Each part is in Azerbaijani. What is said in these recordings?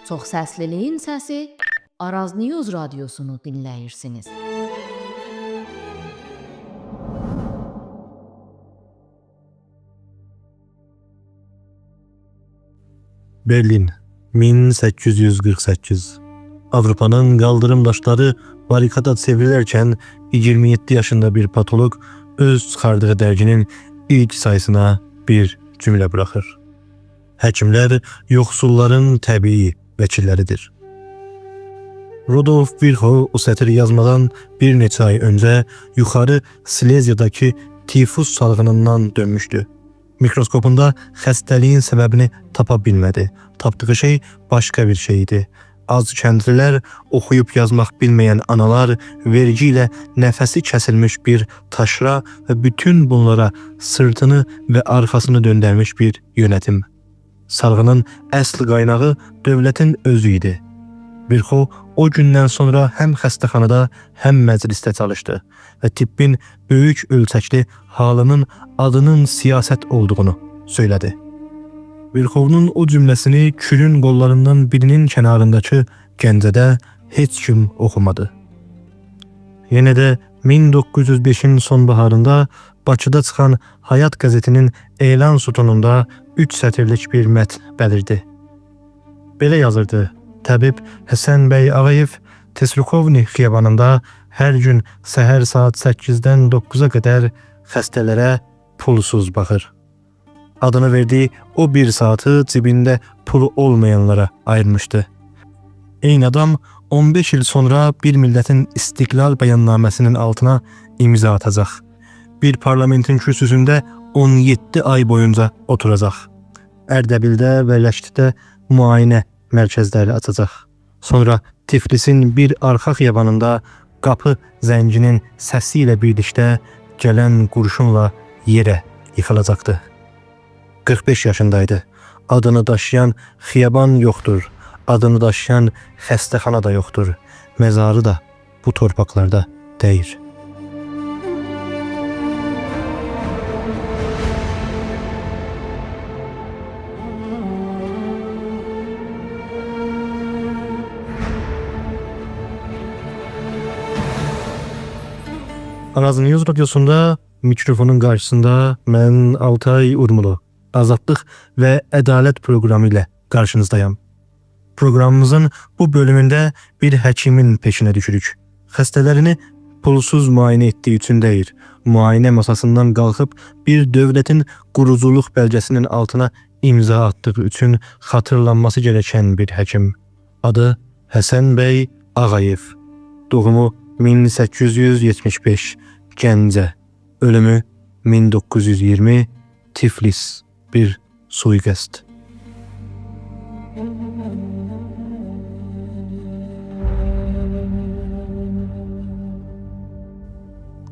Çox səsliliyin səsi Araz News radiosunu dinləyirsiniz. Berlin 1848. Avrupanın qaldırım daşları barikada çevrilərkən 27 yaşında bir patolog öz çıxardığı dərginin ilk sayısına bir cümlə buraxır. Həkimlər yoxsulların təbii vəkilləridir. Rudolf Virchow o sətiri yazmadan bir neçə ay öncə yuxarı Sileziyadakı tifus salgınından dönmüşdü. Mikroskopunda xəstəliyin səbəbini tapa bilmədi. Tapdığı şey başqa bir şey idi. Az kəndlilər, oxuyub yazmaq bilməyən analar, vergi ilə nəfəsi kəsilmiş bir taşra və bütün bunlara sırtını və arxasını döndərmiş bir yönetim. Salgının əsl qaynağı dövlətin özü idi. Virchow o gündən sonra həm xəstəxanada, həm məclisdə çalışdı və tibbin böyük ölçəkli halının adının siyasət olduğunu söylədi. Virchow'un o cümlesini külün qollarından birinin kənarındakı Gəncədə heç kim oxumadı. Yenə də 1905-in sonbaharında Bakıda çıxan Hayat qəzetinin elan sütununda 3 sətirlik bir mətn bəlirdi. Belə yazırdı: Təbib Həsən bəy Ağayev Tesrukovni xiyabanında hər gün səhər saat 8-dən 9-a qədər xəstələrə pulsuz baxır. Adını verdiği o bir saati cibində pulu olmayanlara ayırmıştı. Eyni adam 15 yıl sonra bir milletin istiklal bəyannaməsinin altına imza atacaq. Bir parlamentin kürsüsündə 17 ay boyunca oturacaq. Ərdəbildə və Ləştidə müayinə mərkəzləri açacaq. Sonra Tiflisin bir arxa xiyabanında qapı zəncinin səsi ilə birlikdə gələn qurşunla yerə yıxılacaqdı. 45 yaşındaydı. Adını daşıyan xiyaban yoxdur. Adını daşıyan xəstəxana da yoxdur. Məzarı da bu torpaqlarda deyir. Araz News radyosunda mikrofonun qarşısında mən Altay Urmulu, Azadlıq və Ədalət proqramı ilə qarşınızdayım. Proqramımızın bu bölümündə bir həkimin peşinə düşürük. Xəstələrini pulsuz müayinə etdiyi üçün deyir, müayinə masasından qalxıb bir dövlətin quruculuq bəlgəsinin altına imza atdığı üçün xatırlanması gerəkən bir həkim. Adı Həsən bəy Ağayev. Doğumu 1875, Gəncə. Ölümü 1920, Tiflis. Bir suikast.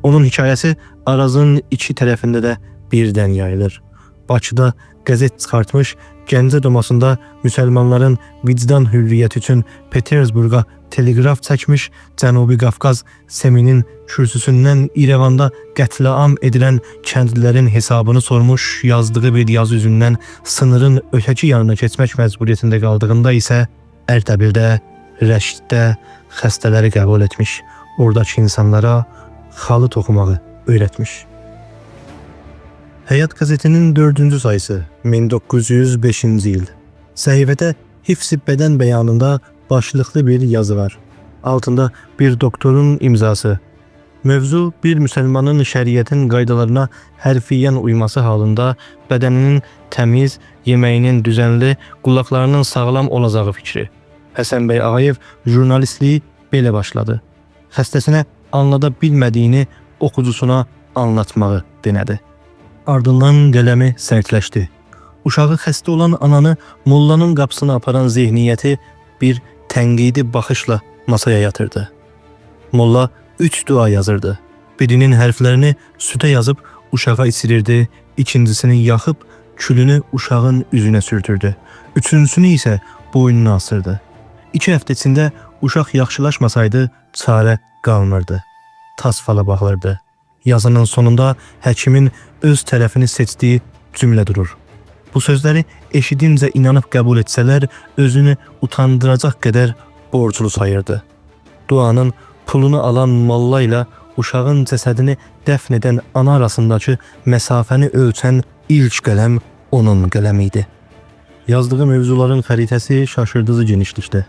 Onun hikayəsi Arazın iki tərəfində də birdən yayılır. Bakıda qəzet çıxartmış, Gəncə domasında müsəlmanların vicdan hürriyyəti üçün Petersburqa telegraf çəkmiş, Cənubi Qafqaz Seminin kürsüsündən İrəvanda qətliam edilən kəndlilərin hesabını sormuş, yazdığı bir yazı üzündən sınırın ötəki yanına keçmək məcburiyyətində qaldığında isə Ərdəbildə, Rəşddə xəstələri qəbul etmiş, oradakı insanlara xalı toxumağı öyrətmiş. Həyat qəzetinin 4-cü sayısı 1905-ci il. Səhifədə hifz-i bədən bəyanında başlıqlı bir yazı var. Altında bir doktorun imzası. Mövzu bir müsəlmanın şəriətin qaydalarına hərfiyyən uyması halında bədəninin təmiz, yeməyinin düzənli, qulaqlarının sağlam olacağı fikri. Həsən bəy Ağayev jurnalistliyi belə başladı. Xəstəsinə anlada bilmədiyini oxucusuna anlatmağı denədi. Ardından qələmi sərtləşdi. Uşağı xəstə olan ananı mollanın qapısına aparan zehniyyəti bir tənqidi baxışla masaya yatırdı. Molla 3 dua yazırdı. Birinin hərflərini sütə yazıb uşağa içirirdi, ikincisini yaxıb külünü uşağın üzünə sürtürdü. Üçüncüsünü isə boynuna asırdı. 2 həftə içində uşaq yaxşılaşmasaydı çarə qalmırdı. Tas fala baxırdı. Yazının sonunda həkimin öz tərəfini seçdiyi cümlə durur. Bu sözləri eşidincə inanıb qəbul etsələr, özünü utandıracaq qədər borclu sayırdı. Duanın pulunu alan molla ilə uşağın cəsədini dəfn edən ana arasındakı məsafəni ölçən ilk qələm onun qələmi idi. Yazdığı mövzuların xəritəsi şaşırtıcı genişlikdə.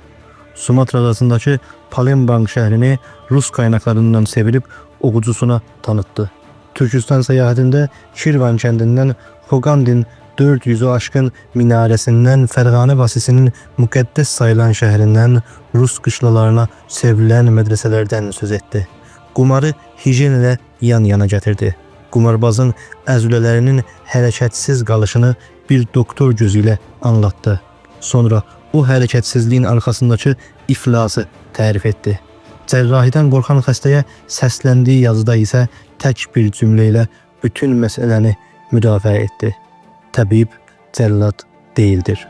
Sumatra adasındakı Palembang şəhrini Rus qaynaqlarından sevilib oxucusuna tanıtdı. Türkistan səyahətində Şirvan kəndindən Xogandin 400'ü aşkın minaresinden Fergane Vasisi'nin mukaddes sayılan şehrinden Rus kışlalarına sevilen medreselerden söz etti. Qumarı hijyen ilə yan yana gətirdi. Qumarbazın əzülələrinin hərəkətsiz qalışını bir doktor gözü ilə anlattı. Sonra o hərəkətsizliyin arxasındakı iflası tərif etdi. Cərrahidən qorxan xəstəyə səsləndiyi yazıda isə tək bir cümlə ilə bütün məsələni müdafiə etdi. Təbib cəllad değildir.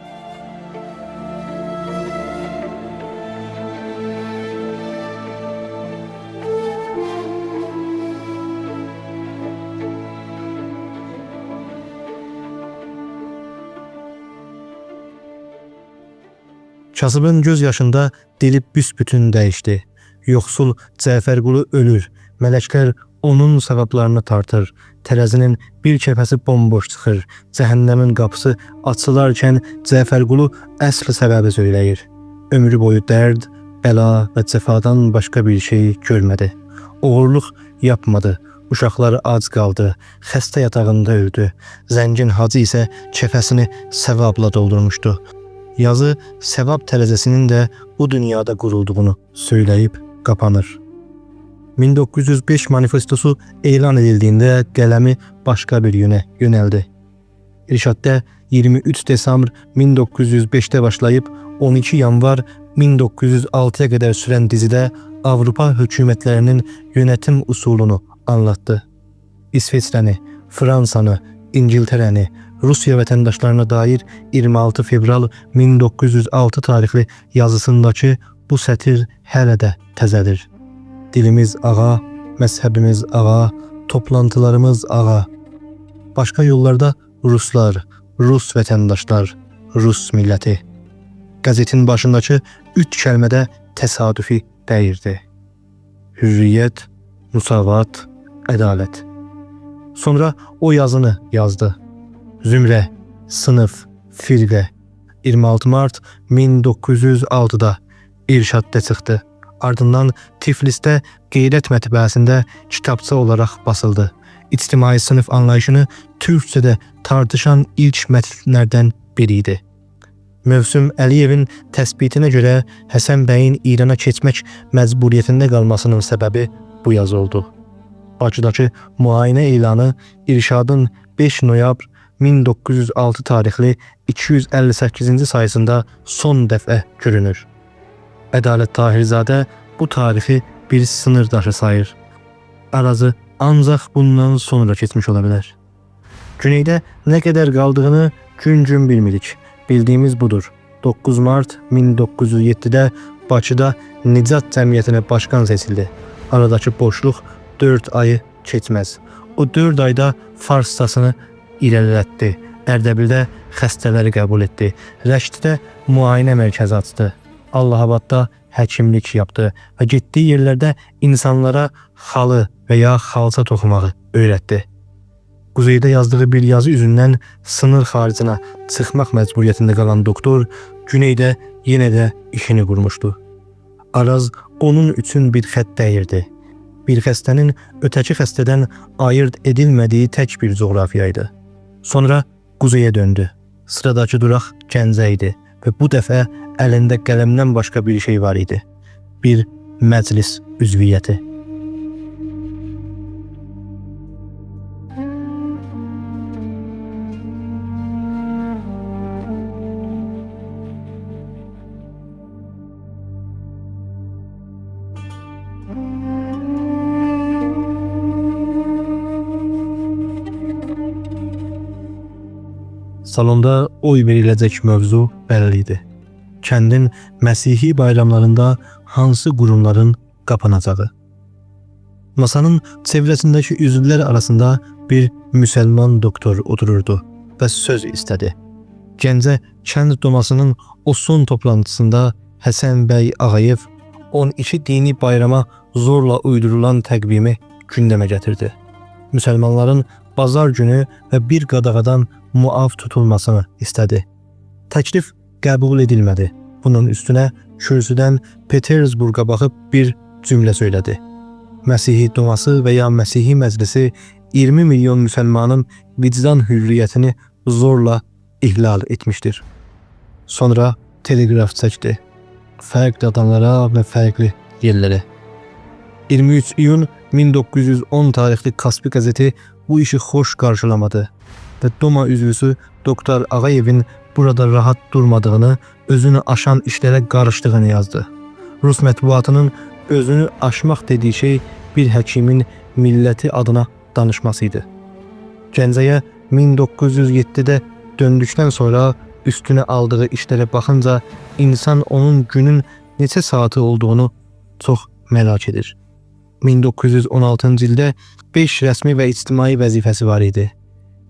Kasıbın göz yaşında dili büsbütün dəyişdi. Yoxsul Cəfərqulu ölür. Mələklər onun savablarını tartır. Tərəzinin bir kəfəsi bomboş çıxır. Cəhənnəmin qapısı açılarkən Cəfərqulu əsl səbəbi söyləyir. Ömrü boyu dərd, bəla və cəfadan başqa bir şey görmədi. Oğurluq yapmadı. Uşaqları ac qaldı. Xəstə yatağında öldü. Zəngin hacı isə kəfəsini səvabla doldurmuşdu. Yazı sevap tərəzəsinin də bu dünyada qurulduğunu söyləyib qapanır. 1905 manifestosu elan edildiğinde qələmi başqa bir yönə yönəldi. İrşaddə 23 Desembr 1905'te başlayıb 12 yanvar 1906'ya qədər sürən dizidə Avrupa hökumətlərinin yönetim usulunu anlattı. İsveçrəni, Fransanı, İngiltərəni, Rusya vətəndaşlarına dair 26 fevral 1906 tarixli yazısındakı bu sətir hələ də təzədir. Dilimiz ağa, məzhəbimiz ağa, toplantılarımız ağa. Başqa yollarda Ruslar, Rus vətəndaşlar, Rus milləti. Qəzetin başındakı 3 kəlmədə təsadüfi dəyirdi. Hürriyyət, musavat, ədalət. Sonra o yazını yazdı. Zümrə, sınıf, firqə. 26 mart 1906'da İrşaddə çıxdı. Ardından Tiflis'te Qeyrət mətbəəsində kitabça olaraq basıldı. İctimai sınıf anlayışını Türkçədə tartışan ilk mətnlərdən biriydi. Mövsüm Əliyevin təsbitinə görə Həsən bəyin İrana keçmək məcburiyyətində qalmasının səbəbi bu yaz oldu. Bakıdakı müayinə elanı İrşadın 5 noyabr 1906 tarixli 258-ci sayısında son dəfə görünür. Ədalət Tahirzadə bu tarifi bir sınır daşı sayır. Arazı ancaq bundan sonra keçmiş ola bilər. Güneydə nə qədər qaldığını gün bilmirik. Bildiyimiz budur. 9 mart 1907'də Bakıda Nicat Cəmiyyətinə başkan seçildi. Aradakı boşluq 4 ayı keçməz. O 4 ayda Farsçasını irəlilətdi. Ərdəbildə xəstələri qəbul etdi. Rəşddə müayinə mərkəzi açdı. Allahabadda həkimlik yaptı və getdiyi yerlərdə insanlara xalı və ya xalça toxumağı öyrətdi. Quzeydə yazdığı bir yazı üzündən sınır xaricına çıxmaq məcburiyyətində qalan doktor güneydə yenə də işini qurmuşdu. Araz onun üçün bir xətt dəyirdi. Bir xəstənin ötəki xəstədən ayırt edilmədiyi tək bir coğrafiyaydı. Sonra quzeyə döndü. Sıradakı duraq Gəncə idi və bu dəfə əlində qələmdən başqa bir şey var idi. Bir məclis üzviyyəti. Salonda oy veriləcək mövzu bəlli idi. Kəndin Məsihi bayramlarında hansı qurumların qapanacağı. Masanın çevrəsindəki üzvlər arasında bir müsəlman doktor otururdu və söz istədi. Gəncə kənd domasının o son toplantısında Həsən bəy Ağayev 12 dini bayrama zorla uydurulan təqvimi gündəmə gətirdi. Müsəlmanların bazar günü və bir qadağadan muaf tutulmasını istədi. Təklif qəbul edilmədi. Bunun üstünə kürsüdən Petersburqa baxıb bir cümlə söylədi. Məsihi duması və ya Məsihi məclisi 20 milyon müsəlmanın vicdan hürriyyətini zorla ihlal etmişdir. Sonra teleqraf çəkdi. Fərqli adamlara və fərqli yerlərə. 23 iyun 1910 tarixli Kaspi qəzeti bu işi xoş qarşılamadı və Doma üzvüsü Doktor Ağayevin burada rahat durmadığını, özünü aşan işlərə qarışdığını yazdı. Rus mətbuatının özünü aşmaq dediyi şey bir həkimin milləti adına danışması idi. Gəncəyə 1907-də döndükdən sonra üstünə aldığı işlərə baxınca insan onun günün neçə saatı olduğunu çox merak edir. 1916-cı ildə 5 rəsmi və ictimai vəzifəsi var idi.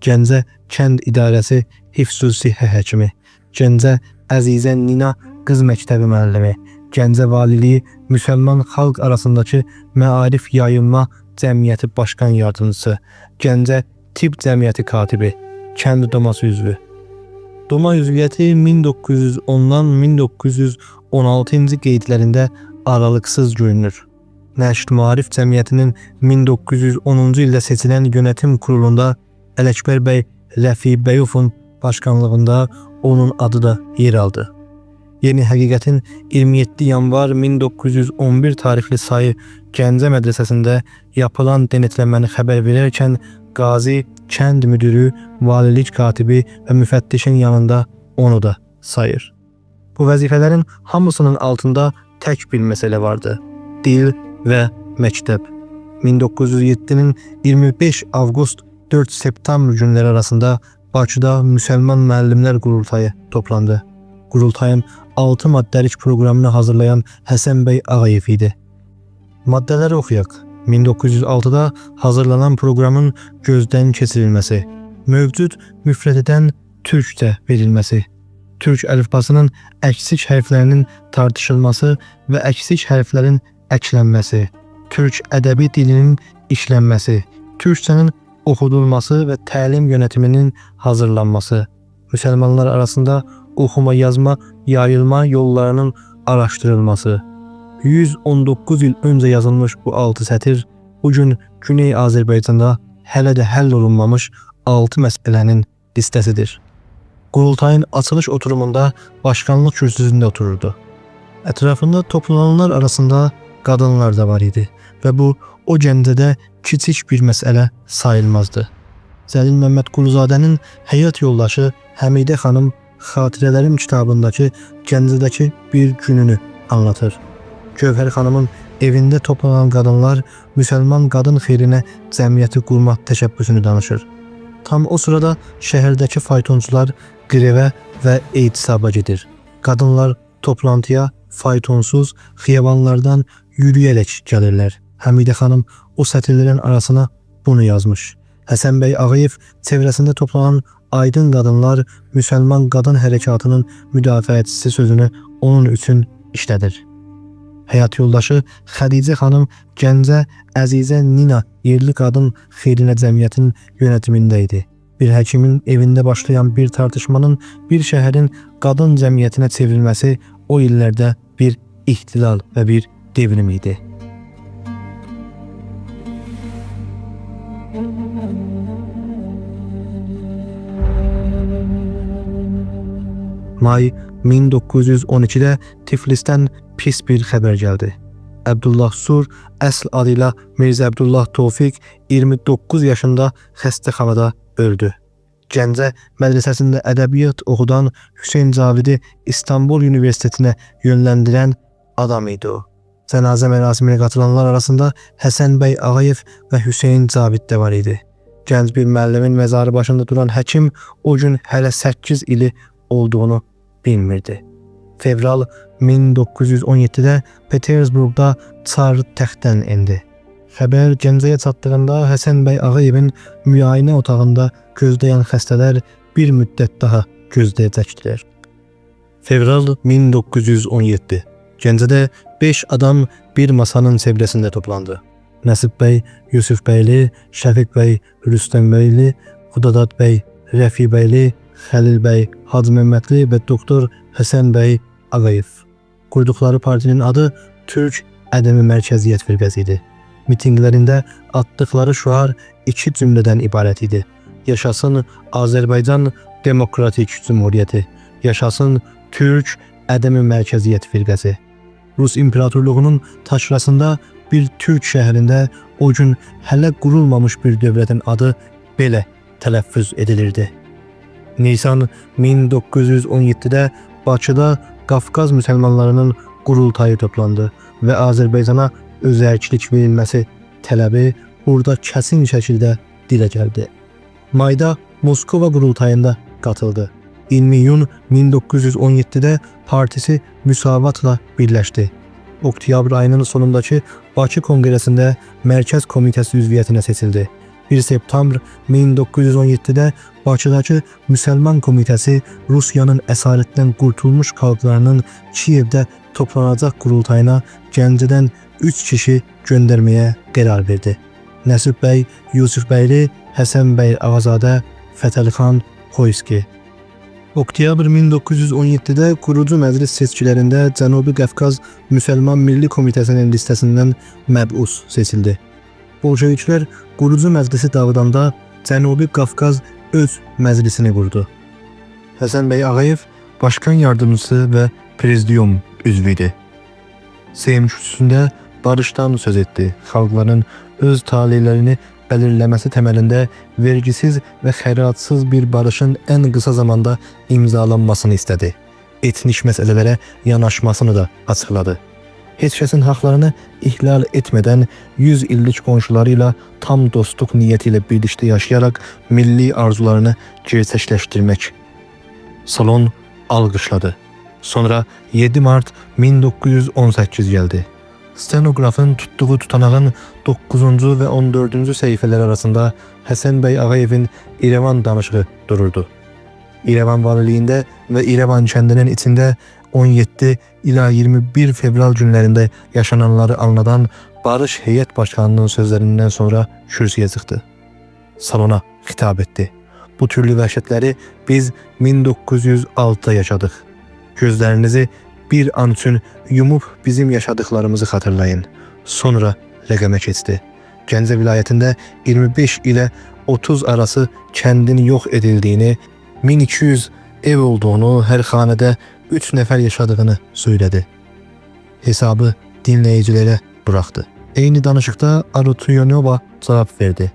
Gəncə kənd idarəsi hifz-ü-sihhə həkimi, Gəncə Əzizə Nina qız məktəbi müəllimi, Gəncə valiliyi müsəlman xalq arasındakı məarif yayılma cəmiyyəti başqan yardımcısı, Gəncə tibb cəmiyyəti katibi, kənd doması üzvü. Doma üzviyyəti 1910-dan 1916-cı qeydlərində aralıqsız görünür. Nəşr Maarif Cəmiyyətinin 1910-cu ildə seçilən yönetim kurulunda Ələkbər bəy Rəfibəyovun başkanlığında onun adı da yer aldı. Yeni Həqiqətin 27 yanvar 1911 tarixli sayı Gəncə mədrəsəsində yapılan denetləməni xəbər verərkən qazi, kənd müdürü, valilik katibi və müfəttişin yanında onu da sayır. Bu vəzifələrin hamısının altında tək bir məsələ vardı. Dil və məktəb. 1907-nin 25 avqust 4 septembr günləri arasında Bakıda Müsəlman Müəllimlər Qurultayı toplandı. Qurultayın 6 maddəlik proqramını hazırlayan Həsən bəy Ağayev idi. Maddələri oxuyaq. 1906-da hazırlanan proqramın gözdən keçirilməsi, mövcud müfrədədən türkcə verilməsi, türk əlifbasının əksik hərflərinin tartışılması və əksik hərflərin əklənməsi, türk ədəbi dilinin işlənməsi, türkçənin oxudulması və təlim yönetiminin hazırlanması, müsəlmanlar arasında oxuma yazma yayılma yollarının araşdırılması. 119 il öncə yazılmış bu 6 sətir bugün Güney Azərbaycanda hələ də həll olunmamış 6 məsələnin listəsidir. Qurultayın açılış oturumunda başkanlıq kürsüsündə otururdu. Ətrafında toplananlar arasında qadınlar da var idi və bu o Gəncədə kiçik bir məsələ sayılmazdı. Zəlil Məmməd Quluzadənin həyat yoldaşı Həmidə xanım Xatirələrim kitabındakı Gəncədəki bir gününü anlatır. Gövhər xanımın evində toplanan qadınlar müsəlman qadın xeyrinə cəmiyyəti qurmaq təşəbbüsünü danışır. Tam o sırada şəhərdəki faytonçular qrevə və etisaba gedir. Qadınlar toplantıya faytonsuz xiyabanlardan yürüyərək gəlirlər. Həmidə xanım o sətirlərin arasına bunu yazmış. Həsən bəy Ağayev çevrəsində toplanan aydın qadınlar müsəlman qadın hərəkatının müdafiəçisi sözünü onun üçün işlədir. Həyat yoldaşı Xədicə xanım Gəncə Əzizə Nina yerli qadın xeyrinə cəmiyyətin yönetimində idi. Bir həkimin evində başlayan bir tartışmanın bir şəhərin qadın cəmiyyətinə çevrilməsi o illərdə bir ihtilal və bir devrim idi. May 1912-də Tiflisdən pis bir xəbər gəldi. Əbdullah Sur əsl adıyla Mirzə Əbdullah Tofiq 29 yaşında xəstəxanada öldü. Gəncə mədrəsəsində ədəbiyyat oxudan Hüseyn Zavidi İstanbul Universitetinə yönləndirən adam idi o. Cənazə mərasiminə qatılanlar arasında Həsən bəy Ağayev və Hüseyn Zavid də var idi. Gənc bir müəllimin məzarı başında duran həkim o gün hələ 8 ili olduğunu bilmirdi. Fevral 1917-də Petersburqda Çar təxtdən endi. Xəbər Gəncəyə çatdığında Həsən bəy Ağayevin müayinə otağında gözləyən xəstələr bir müddət daha gözləyəcəkdilər. Fevral 1917. Gəncədə 5 adam bir masanın çevrəsində toplandı. Nəsib bəy, Yusuf bəyli, Şəfiq bəy, Rüstəm bəyli, Xudadad bəy, Rəfi bəyli, Xəlil bəy, Hacı Məmmədli və doktor Həsən bəy Ağayev. Qurduqları partinin adı Türk Ədəmi Mərkəziyyət Firqəsi idi. Mitinqlərində atdıqları şüar 2 cümlədən ibarət idi. Yaşasın Azərbaycan Demokratik Cümhuriyyəti, yaşasın Türk Ədəmi Mərkəziyyət Firqəsi. Rus İmperatorluğunun taşrasında bir Türk şəhərində o gün hələ qurulmamış bir dövlətin adı belə tələffüz edilirdi. Nisan 1917-də Bakıda Qafqaz müsəlmanlarının qurultayı toplandı və Azərbaycana özərkilik verilməsi tələbi burada kəsin şəkildə dilə gəldi. Mayda Moskova qurultayında qatıldı. 20 iyun 1917-də partisi Müsavatla birləşdi. Oktyabr ayının sonundakı Bakı Konqresində Mərkəz Komitəsi üzviyyətinə seçildi. 1 septembr 1917-də Bakıdakı Müsəlman Komitəsi Rusiyanın əsarətdən qurtulmuş xalqlarının Kiyevdə toplanacaq qurultayına Gəncədən 3 kişi göndərməyə qərar verdi. Nəsib bəy, Yusuf bəyli, Həsən bəy Ağazadə, Fətəlixan Xoyski. Oktyabr 1917-də Qurucu Məclis seçkilərində Cənubi Qafqaz Müsəlman Milli Komitəsinin listəsindən məbus seçildi. Bolşeviklər Qurucu Məclisi dağıdanda Cənubi Qafqaz öz məclisini qurdu. Həsən bəy Ağayev başkan yardımcısı və prezidium üzvü idi. Seyim kürsüsündə barışdan söz etdi. Xalqların öz talihlərini belirləməsi təməlində vergisiz və xəratsız bir barışın ən qısa zamanda imzalanmasını istədi. Etnik məsələlərə yanaşmasını da açıqladı. Heç kəsin haqlarını ihlal etmədən 100 illik qonşuları ilə tam dostluq niyyəti ilə birlikdə yaşayaraq milli arzularını gerçəkləşdirmək. Salon alqışladı. Sonra 7 mart 1918 gəldi. Stenoqrafın tutduğu tutanağın 9-cu və 14-cü səhifələri arasında Həsən bəy Ağayevin İrəvan danışığı dururdu. İrəvan valiliyində və İrəvan kəndinin içində 17 ila 21 fevral günlərində yaşananları anladan Barış Heyət Başkanının sözlərindən sonra kürsüyə çıxdı. Salona xitab etdi. Bu türlü vəhşətləri biz 1906-da yaşadıq. Gözlərinizi bir an üçün yumub bizim yaşadıklarımızı xatırlayın. Sonra rəqəmə keçdi. Gəncə vilayətində 25 ilə 30 arası kəndin yox edildiyini, 1200 ev olduğunu, hər xanədə 3 nəfər yaşadığını söylədi. Hesabı dinləyicilərə buraxdı. Eyni danışıqda Arutyonova cavab verdi.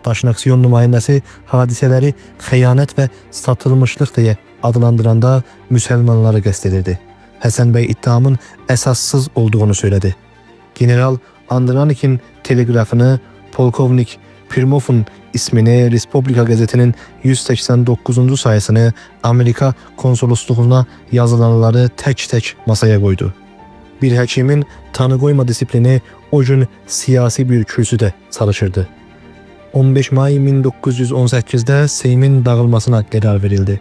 Daşnaqsiyon nümayəndəsi hadisələri xəyanət və satılmışlıq deyə adlandıranda müsəlmanları qəsd edirdi. Həsən bəy iddiamın əsassız olduğunu söylədi. General Andranikin teleqrafını, polkovnik Pirmovun ismini, Respublika qəzetinin 189-cu sayısını, Amerika konsolosluğuna yazılanları tək-tək masaya qoydu. Bir həkimin tanı qoyma disiplini o gün siyasi bir kürsüdə çalışırdı. 15 may 1918-də Seymin dağılmasına qərar verildi.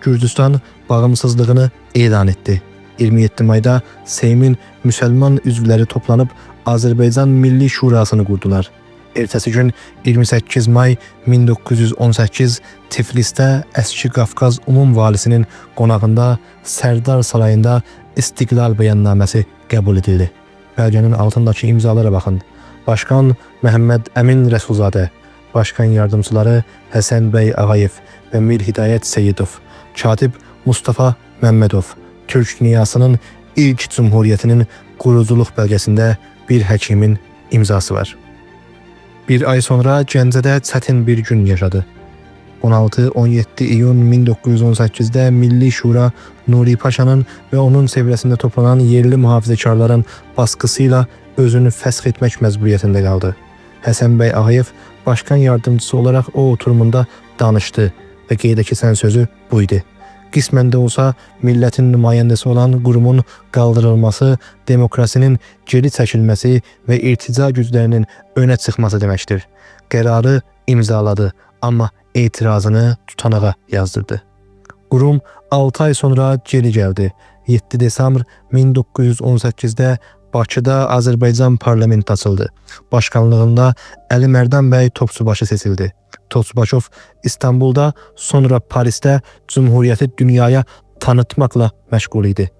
Gürcüstan bağımsızlığını elan etdi. 27 mayda Seymin müsəlman üzvləri toplanıb Azərbaycan Milli Şurasını qurdular. Ertəsi gün 28 may 1918 Tiflisdə Əski Qafqaz Umum Valisinin qonağında Sərdar Sarayında İstiqlal bəyannaməsi qəbul edildi. Bəlgənin altındakı imzalara baxın. Başkan Məhəmməd Əmin Rəsulzadə, Başkan yardımçıları Həsən bəy Ağayev və Mir Hidayət Seyidov, Katib Mustafa Məmmədov, Türk dünyasının ilk cumhuriyyətinin quruculuq bəlgəsində bir həkimin imzası var. Bir ay sonra Gəncədə çətin bir gün yaşadı. 16-17 iyun 1918-də Milli Şura Nuri Paşanın və onun çevrəsində toplanan yerli mühafizəkarların baskısı ilə özünü fəsx etmək məcburiyyətində qaldı. Həsən bəy Ağayev başkan yardımcısı olaraq o oturumunda danışdı və qeydə keçən sözü bu idi. Qismən də olsa millətin nümayəndəsi olan qurumun qaldırılması, demokrasinin geri çəkilməsi və irtica güclərinin önə çıxması deməkdir. Qərarı imzaladı, amma etirazını tutanağa yazdırdı. Qurum 6 ay sonra geri gəldi. 7 desembr 1918-də Bakıda Azərbaycan parlamenti açıldı. Başkanlığında Əli Mərdan bəy Topçubaşı seçildi. Topçubaşov İstanbulda, sonra Parisdə Cumhuriyyəti dünyaya tanıtmaqla məşğul idi.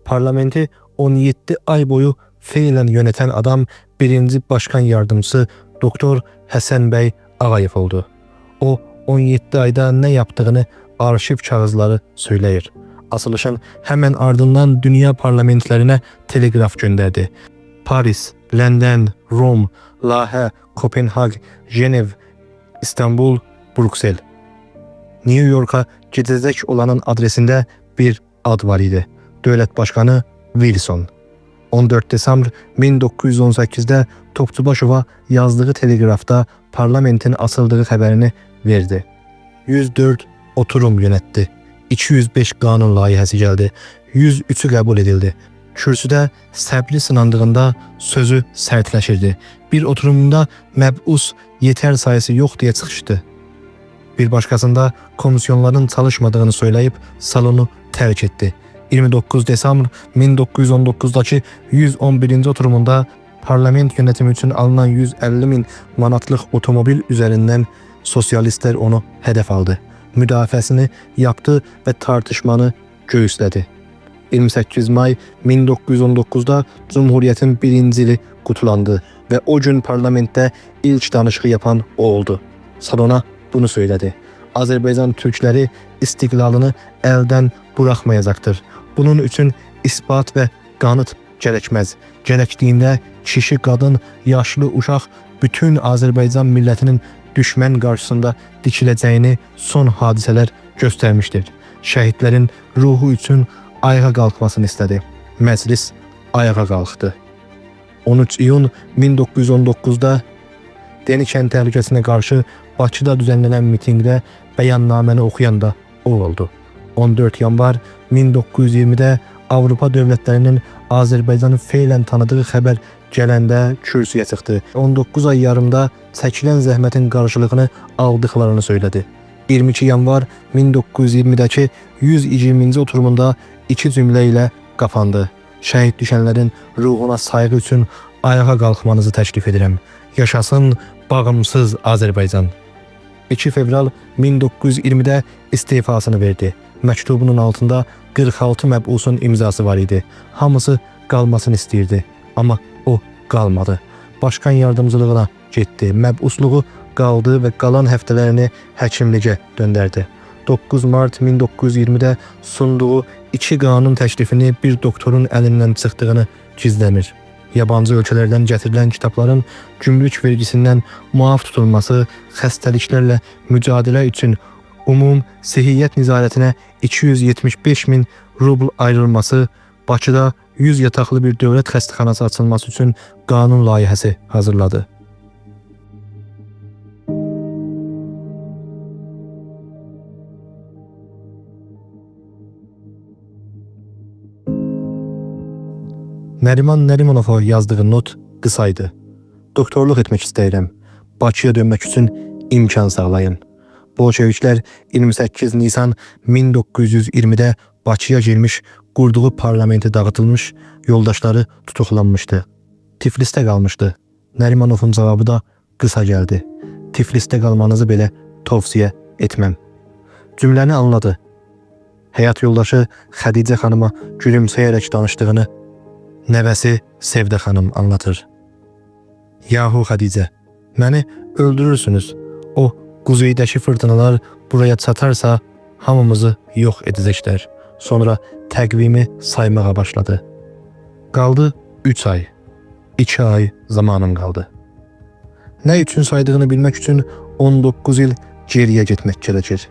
Parlamenti 17 ay boyu fiilən yöneten adam birinci başkan yardımcısı Doktor Həsən bəy Ağayev oldu. O 17 ayda nə yaptığını arşiv kağızları söyləyir. Açılışın hemen ardından dünya parlamentlerine telegraf gönderdi. Paris, London, Rom, Lahə, Kopenhag, Cenev, İstanbul, Bruksel. New York'a gidecek olanın adresinde bir ad var idi. Dövlət Başkanı Wilson. 14 Desembr 1918'de Topçubaşova yazdığı telegrafda parlamentin açıldığı xəbərini verdi. 104 oturum yönetti. 205 qanun layihəsi gəldi. 103'ü qəbul edildi. Kürsüdə səbli sınandığında sözü sərtləşirdi. Bir oturumunda məbus yeter sayısı yox deyə çıxışdı. Bir başkasında komisyonların çalışmadığını söyleyip salonu tərk etdi. 29 Desembr 1919'daki 111. oturumunda parlament yönetimi için alınan 150 bin manatlıq otomobil üzerinden sosyalistler onu hedef aldı. Müdafiəsini yaptı ve tartışmanı göğüsledi. 28 May 1919'da Cumhuriyetin birinci ili qutulandı ve o gün parlamentdə ilk danışığı yapan o oldu. Salona bunu söyledi. Azərbaycan Türkləri istiqlalını elden bırakmayacaktır. Bunun için ispat ve kanıt gerekmez. Gerektiğinde kişi, kadın, yaşlı, uşaq bütün Azərbaycan milletinin düşmən qarşısında dikiləcəyini son hadisələr göstərmişdir. Şəhidlərin ruhu üçün ayağa qalxmasını istədi. Məclis ayağa qalxdı. 13 iyun 1919'da Dənikənd təhlükəsinə qarşı Bakıda düzenlenen mitingdə bəyannaməni oxuyan da o oldu. 14 yanvar 1920'de Avrupa dövlətlərinin Azərbaycanı feylən tanıdığı xəbər gələndə kürsüyə çıxdı. 19 ay yarımda çəkilən zəhmətin qarşılığını aldıqlarını söyledi. 22 yanvar 1920'deki 120. oturumunda 2 cümlə ilə qapandı. Şəhid düşənlərin ruhuna sayğı üçün ayağa qalxmanızı təklif edirəm. Yaşasın bağımsız Azərbaycan. 2 fevral 1920'de istifasını verdi. Məktubunun altında 46 məbusun imzası var idi. Hamısı qalmasını istəyirdi. Amma o qalmadı. Başkan yardımcılığına getdi. Məbusluğu qaldı ve qalan həftələrini həkimlicə döndərdi. 9 Mart 1920'de sunduğu 2 qanun təklifini bir doktorun əlindən çıxdığını gizləmir. Yabancı ölkələrdən gətirilən kitabların gümrük vergisindən muaf tutulması, xəstəliklərlə mücadilə üçün umum sehiyyət nizarətinə 275 bin rubl ayrılması, Bakıda 100 yataqlı bir dövlət xəstəxanası açılması üçün qanun layihəsi hazırladı. Nəriman Nərimanova yazdığı not qısaydı. Doktorluq etmək istəyirəm. Bakıya dönmək üçün imkan sağlayın. Bolşeviklər 28 Nisan 1920'de Bakıya girmiş, qurduğu parlamenti dağıtılmış, yoldaşları tutuklanmıştı. Tiflisdə qalmıştı. Nərimanovun cavabı da qısa gəldi. Tiflisdə qalmanızı belə tövsiyə etməm. Cümləni anladı. Həyat yoldaşı Xədicə xanıma gülümsəyərək danışdığını nəvəsi Sevdə xanım anlatır. Yahu Xədicə, məni öldürürsünüz. O quzeydəki fırtınalar buraya çatarsa hamımızı yox edəcəklər. Sonra təqvimi saymağa başladı. Qaldı 3 ay. 2 ay zamanım qaldı. Nə üçün saydığını bilmək üçün 19 il geriyə getmək gərəkir.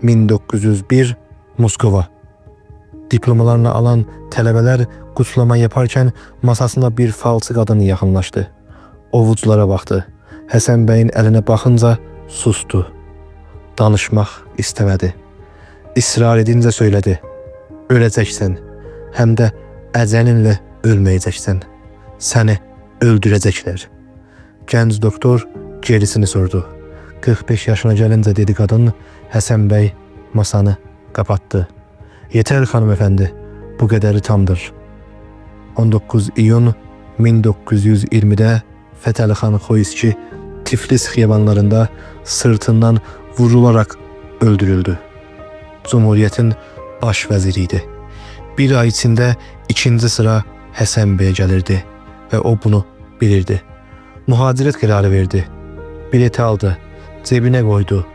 1901 Moskova. Diplomalarını alan tələbələr qutlama yaparkən masasına bir falçı qadın yaxınlaşdı. Ovuculara baxdı. Həsən bəyin əlinə baxınca sustu. Danışmaq istəmədi. İsrar edincə söylədi. Öləcəksən, həm də əcəlinlə ölməyəcəksən. Səni öldürəcəklər. Gənc doktor gerisini sordu. 45 yaşına gəlincə dedi qadın, Həsən bəy masanı kapattı. Yeter hanımefendi, bu qədəri tamdır. 19 iyun 1920'de Fətəli xan Xoyski Tiflis xiyabanlarında sırtından vurularak öldürüldü. Cumhuriyetin baş vəziriydi. Bir ay içinde ikinci sıra Həsən Bəyə gəlirdi ve o bunu bilirdi. Muhacirət qərarı verdi. Bileti aldı, cebine koydu.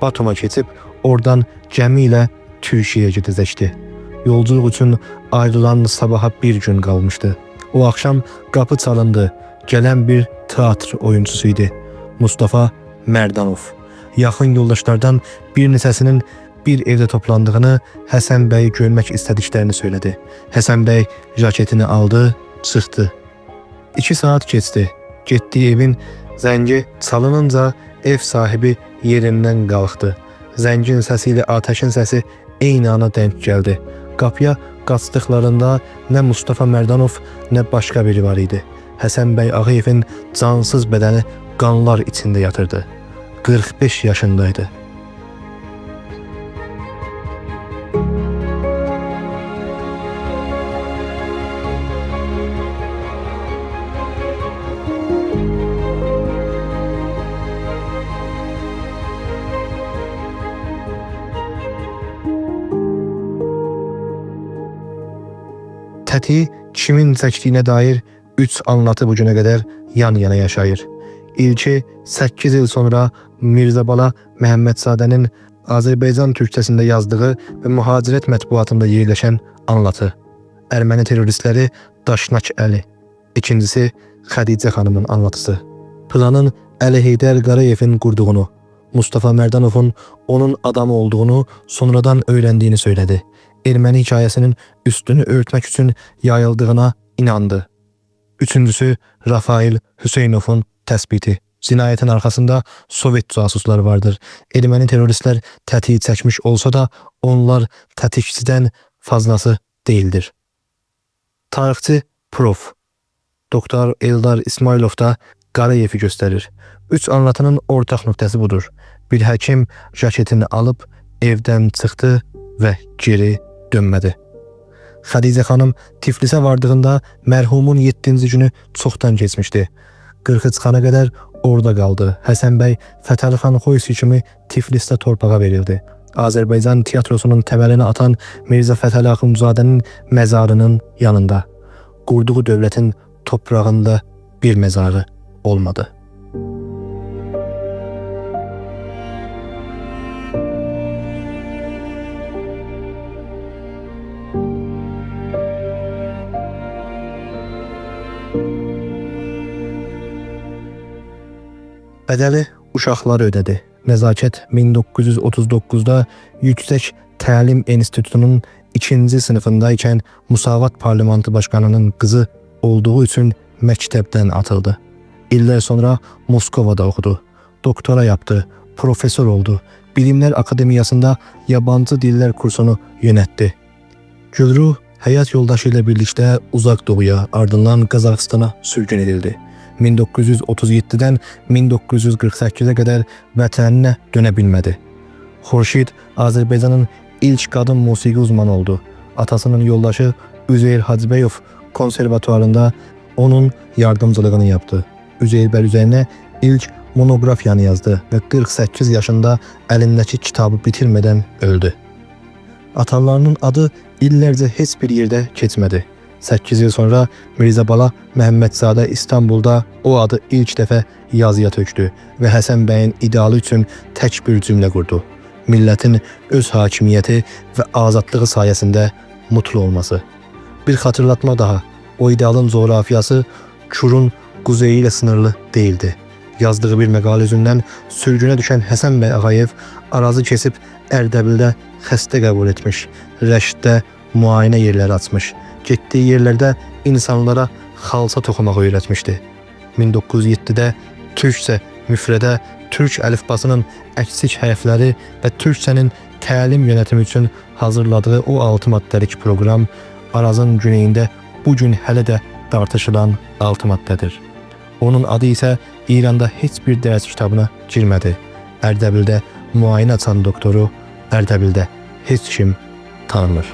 Batum'a keçib oradan gəmi ilə Türkiyəyə gedəcəkdi. Yolculuk üçün ayrılan sabaha bir gün kalmıştı. O akşam kapı çalındı. Gelen bir teatr oyuncusuydu. Mustafa Merdanov. Yaxın yoldaşlardan bir neçəsinin bir evde toplandığını, Həsən Bəyi görmək istədiklərini söyledi. Həsən Bəy jaketini aldı, çıxdı. 2 saat geçti. Getdiyi evin zəngi çalınınca ev sahibi yerindən qalxdı. Zəngin səsi ilə ateşin səsi eyni ana denk gəldi. Qapıya qaçdıqlarında nə Mustafa Merdanov, nə başqa biri var idi. Həsən Bəy Ağayevin cansız bədəni qanlar içində yatırdı. 45 yaşındaydı. Tətiyi kimin çəkdiyinə dair 3 anlatı bu günə qədər yan-yana yaşayır. İlki 8 il sonra Mirzabala Məhəmmədzadənin Azərbaycan türkçəsində yazdığı və mühacirət mətbuatında yerləşən anlatı. Erməni teröristləri Daşnak Əli. İkincisi Xədicə xanımın anlatısı. Planın Əli Heydər Qarayevin qurduğunu, Mustafa Merdanov'un onun adamı olduğunu sonradan öğrendiğini söyledi. Erməni hikayesinin üstünü örtmek için yayıldığına inandı. Üçüncüsü Rafail Hüseynov'un tespiti. Cinayetin arkasında Sovet casusları vardır. Erməni teröristler tətiyi çəkmiş olsa da onlar tətikçiden fazlası değildir. Tarixçi Prof. Doktor Eldar İsmailov da Qarayev'i gösterir. 3 anlatının ortak noktası budur. Bir həkim jaketini alıp evden çıktı ve geri dönmədi. Xədicə xanım Tiflisə vardığında mərhumun 7-ci günü çoxdan keçmişdi. 40'ı çıxana qədər orada qaldı. Həsən Bəy Fətəli xan Xoyski kimi Tiflisdə torpağa verildi. Azərbaycan tiyatrosunun təməlini atan Mirzə Fətəli Axundzadənin məzarının yanında. Qurduğu dövlətin toprağında bir məzarı olmadı. Bədəli uşaqları ödədi. Nəzakət 1939'da Yüksək Təlim İnstitutunun 2. sınıfındayken Musavat Parlamenti Başkanının kızı olduğu için məktəbdən atıldı. İllər sonra Moskova'da okudu. Doktora yaptı, profesör oldu. Bilimler Akademiyasında yabancı diller kursunu yönetti. Gülruh həyat yoldaşı ilə birlikdə uzaq doğuya, ardından Qazaxstana sürgün edildi. 1937'den 1948'e kadar vətəninə dönə bilmədi. Xurşid Azərbaycanın ilk kadın musiqi uzmanı oldu. Atasının yoldaşı Üzeyir Hacıbəyov konservatuarında onun yardımcılığını yaptı. Üzeyir bəy üzerine ilk monografiyanı yazdı ve 48 yaşında elindeki kitabı bitirmeden öldü. Atalarının adı illərcə heç bir yerde keçmədi. 8 yıl sonra Mirzabala Məhəmmədzadə İstanbul'da o adı ilk dəfə yazıya tökdü ve Həsən Bəyin idealı üçün tək bir cümlə qurdu. Milletin öz hakimiyyəti ve azadlığı sayesinde mutlu olması. Bir hatırlatma daha, o idealın coğrafyası Çur'un kuzeyi ile sınırlı değildi. Yazdığı bir məqalə üzündən sürgünə düşən Həsən Bəy Ağayev arazı kesip Ərdəbildə xəstə qəbul etmiş, Rəşddə muayene yerləri açmış, getdiyi yerlərdə insanlara xalça toxumağı öyrətmişdi. 1907'de Türkçə müfrədə Türk əlifbasının əksik hərfləri və Türkçənin təlim yönetimi üçün hazırladığı o 6 maddəlik proqram Arazın güneyində bugün hələ də tartışılan 6 maddədir. Onun adı isə İranda heç bir dərs kitabına girmədi. Ərdəbildə muayene açan doktoru Ərdəbildə heç kim tanımır.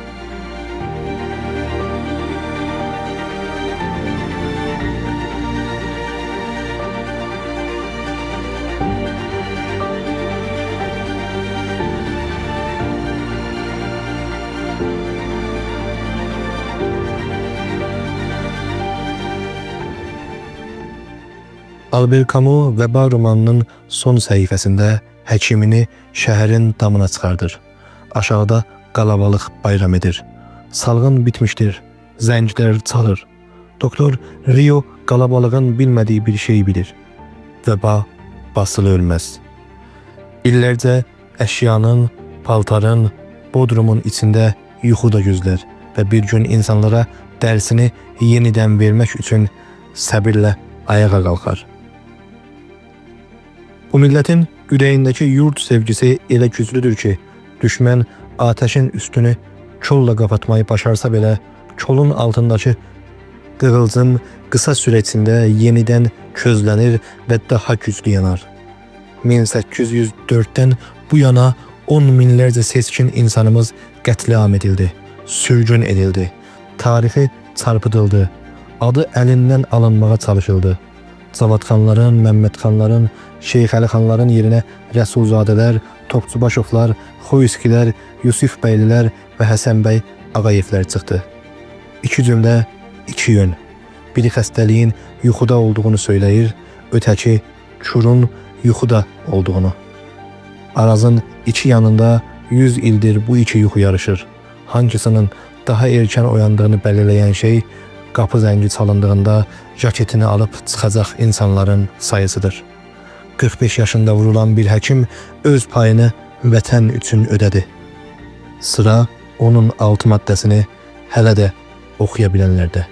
Albert Camus Vəba romanının son səhifəsində həkimini şəhərin damına çıxardır. Aşağıda qalabalıq bayram edir. Salğın bitmişdir, zəncilər çalır. Doktor Rio qalabalığın bilmədiyi bir şey bilir. Vəba basılı ölməz. İllərcə əşyanın, paltarın, bodrumun içində yuxuda gözlər və bir gün insanlara dərsini yenidən vermək üçün səbirlə ayağa qalxar. Bu millətin ürəyindəki yurt sevgisi elə güclüdür ki, düşmən ateşin üstünü kolla qapatmayı başarsa belə, kolun altındakı qığılcım qısa sürətində yenidən közlənir və daha güclü yanar. 1804-dən bu yana 10 minlərcə seçkin insanımız qətliam edildi, sürgün edildi, tarixi çarpıdıldı, adı əlindən alınmağa çalışıldı. Cavadxanların, Məmmədxanların, Şeyxəli xanların yerinə Rəsulzadələr, Topçubaşovlar, Xoyskilər, Yusif bəylilər və Həsən bəy Ağayevlər çıxdı. İki cümlə, iki yön. Biri xəstəliyin yuxuda olduğunu söyləyir, ötəki çurun yuxuda olduğunu. Arazın iki yanında 100 ildir bu iki yuxu yarışır. Hangisinin daha erkən oyandığını belirləyən şey qapı zəngi çalındığında jaketini alıb çıxacaq insanların sayısıdır. 45 yaşında vurulan bir həkim öz payını vətən üçün ödədi. Sıra onun 6 maddəsini hələ də oxuya bilənlərdə.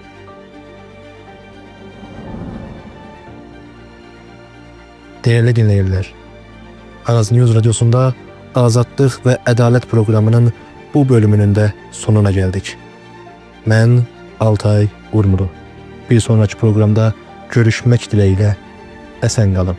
Değerli dinleyiciler, Araz News Radyosu'nda Azadlıq və Ədalət programının bu bölümünün də sonuna geldik. Mən Altay Urmulu. Bir sonraki programda görüşmək dileğiyle esen kalın.